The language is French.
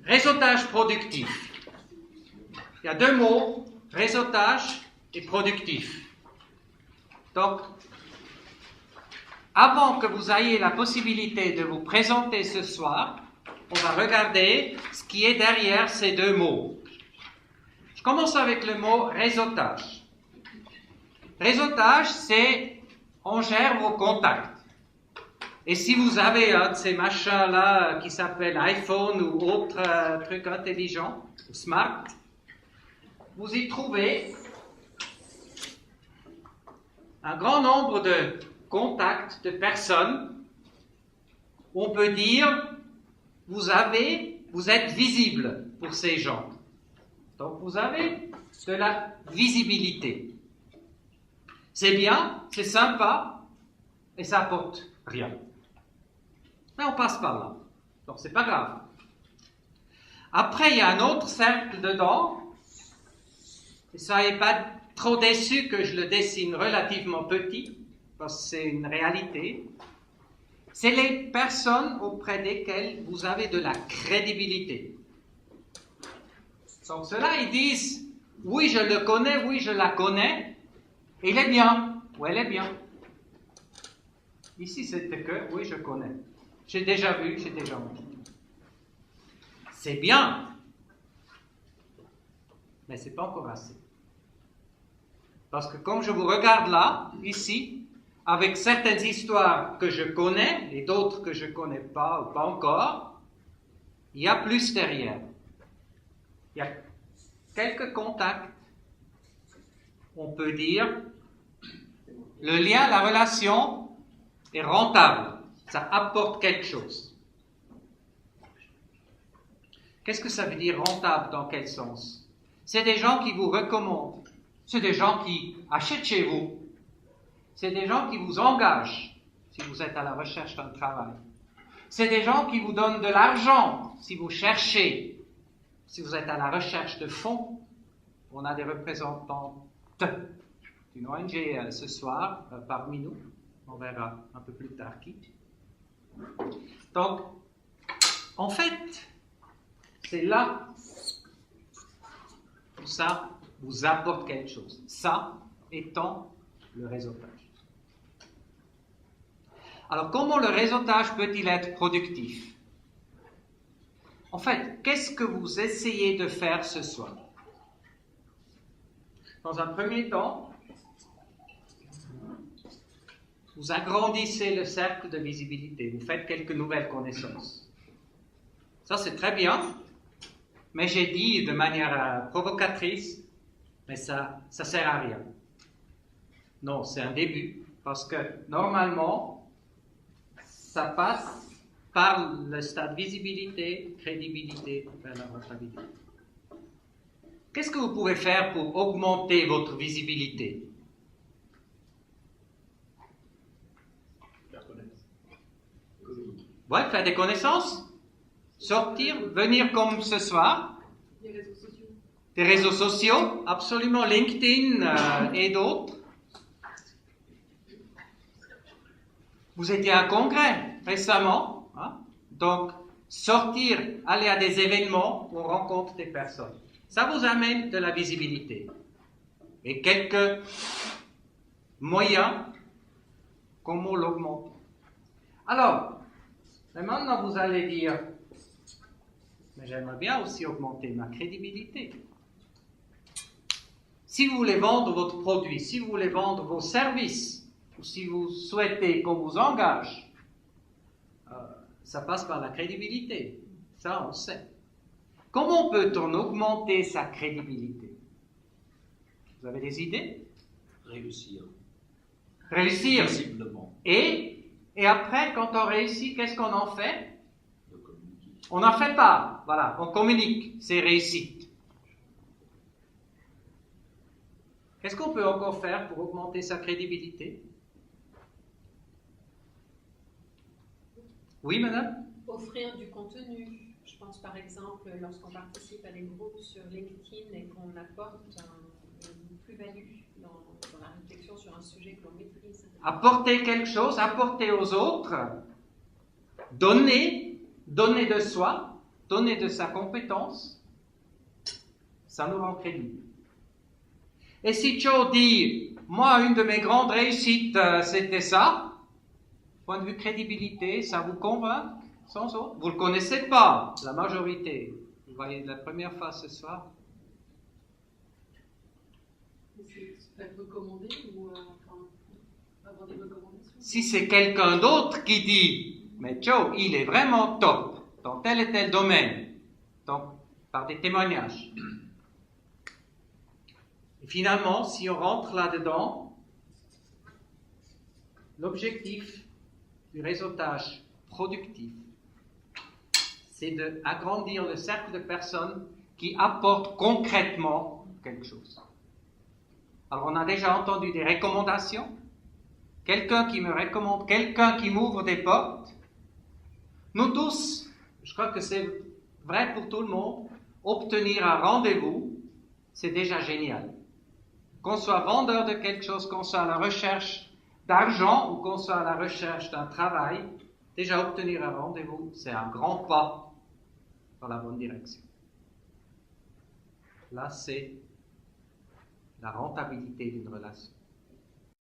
Réseautage productif. Il y a deux mots, réseautage et productif. Donc, avant que vous ayez la possibilité de vous présenter ce soir, on va regarder ce qui est derrière ces deux mots. Je commence avec le mot réseautage. Réseautage, c'est on gère vos contacts. Et si vous avez un de ces machins-là qui s'appelle iPhone ou autre truc intelligent, ou smart, vous y trouvez un grand nombre de contacts de personnes. On peut dire, vous êtes visible pour ces gens. Donc vous avez de la visibilité. C'est bien, c'est sympa, et ça apporte rien. Mais on passe par là. Donc c'est pas grave. Après, il y a un autre cercle dedans. Et soyez pas trop déçus que je le dessine relativement petit, parce que c'est une réalité. C'est les personnes auprès desquelles vous avez de la crédibilité. Donc ceux-là, ils disent, oui, je le connais, oui, je la connais, et il est bien, ou elle est bien. Ici, c'était que, oui, je connais. J'ai déjà vu, j'ai déjà entendu. C'est bien, mais ce n'est pas encore assez. Parce que comme je vous regarde là, ici, avec certaines histoires que je connais et d'autres que je ne connais pas ou pas encore, il y a plus derrière. Il y a quelques contacts. On peut dire, le lien, la relation est rentable. Ça apporte quelque chose. Qu'est-ce que ça veut dire rentable dans quel sens? C'est des gens qui vous recommandent. C'est des gens qui achètent chez vous. C'est des gens qui vous engagent si vous êtes à la recherche d'un travail. C'est des gens qui vous donnent de l'argent si vous cherchez. Si vous êtes à la recherche de fonds, on a des représentants d'une ONG ce soir parmi nous. On verra un peu plus tard qui. Donc, en fait, c'est là où ça vous apporte quelque chose. Ça étant le réseautage. Alors, comment le réseautage peut-il être productif? En fait, qu'est-ce que vous essayez de faire ce soir? Dans un premier temps, vous agrandissez le cercle de visibilité, vous faites quelques nouvelles connaissances. Ça, c'est très bien, mais j'ai dit de manière provocatrice, mais ça ne sert à rien. Non, c'est un début, parce que normalement, ça passe par le stade visibilité, crédibilité, vers la rentabilité. Qu'est-ce que vous pouvez faire pour augmenter votre visibilité? Ouais, faire des connaissances, sortir, venir comme ce soir. Des réseaux sociaux. Des réseaux sociaux, absolument, LinkedIn et d'autres. Vous étiez à un congrès récemment, hein? Donc sortir, aller à des événements où on rencontre des personnes. Ça vous amène de la visibilité. Et quelques moyens, comment l'augmenter? Alors, maintenant vous allez dire, mais j'aimerais bien aussi augmenter ma crédibilité. Si vous voulez vendre votre produit, si vous voulez vendre vos services, ou si vous souhaitez qu'on vous engage, ça passe par la crédibilité. Ça, on sait. Comment peut-on augmenter sa crédibilité? Vous avez des idées? Réussir. Réussir. Possiblement. Et après, quand on réussit, qu'est-ce qu'on en fait? De communiquer. On n'en fait pas. Voilà, on communique. C'est réussite. Qu'est-ce qu'on peut encore faire pour augmenter sa crédibilité? Oui, madame? Offrir du contenu. Je pense par exemple lorsqu'on participe à des groupes sur LinkedIn et qu'on apporte une plus-value dans la réflexion sur un sujet que l'on maîtrise. Apporter quelque chose, apporter aux autres, donner de soi, donner de sa compétence, ça nous rend crédibles. Et si Joe dit, moi, une de mes grandes réussites, c'était ça, point de vue crédibilité, ça vous convainc, sans autre? Vous ne le connaissez pas, la majorité. Vous voyez la première fois ce soir. C'est être recommandé ou avoir des recommandations? Si c'est quelqu'un d'autre qui dit, mais Joe, il est vraiment top dans tel et tel domaine, donc par des témoignages. Et finalement, si on rentre là-dedans, l'objectif du réseautage productif, c'est d'agrandir le cercle de personnes qui apportent concrètement quelque chose. Alors, on a déjà entendu des recommandations. Quelqu'un qui me recommande, quelqu'un qui m'ouvre des portes. Nous tous, je crois que c'est vrai pour tout le monde, obtenir un rendez-vous, c'est déjà génial. Qu'on soit vendeur de quelque chose, qu'on soit à la recherche d'argent ou qu'on soit à la recherche d'un travail, déjà obtenir un rendez-vous, c'est un grand pas dans la bonne direction. Là, c'est la rentabilité d'une relation.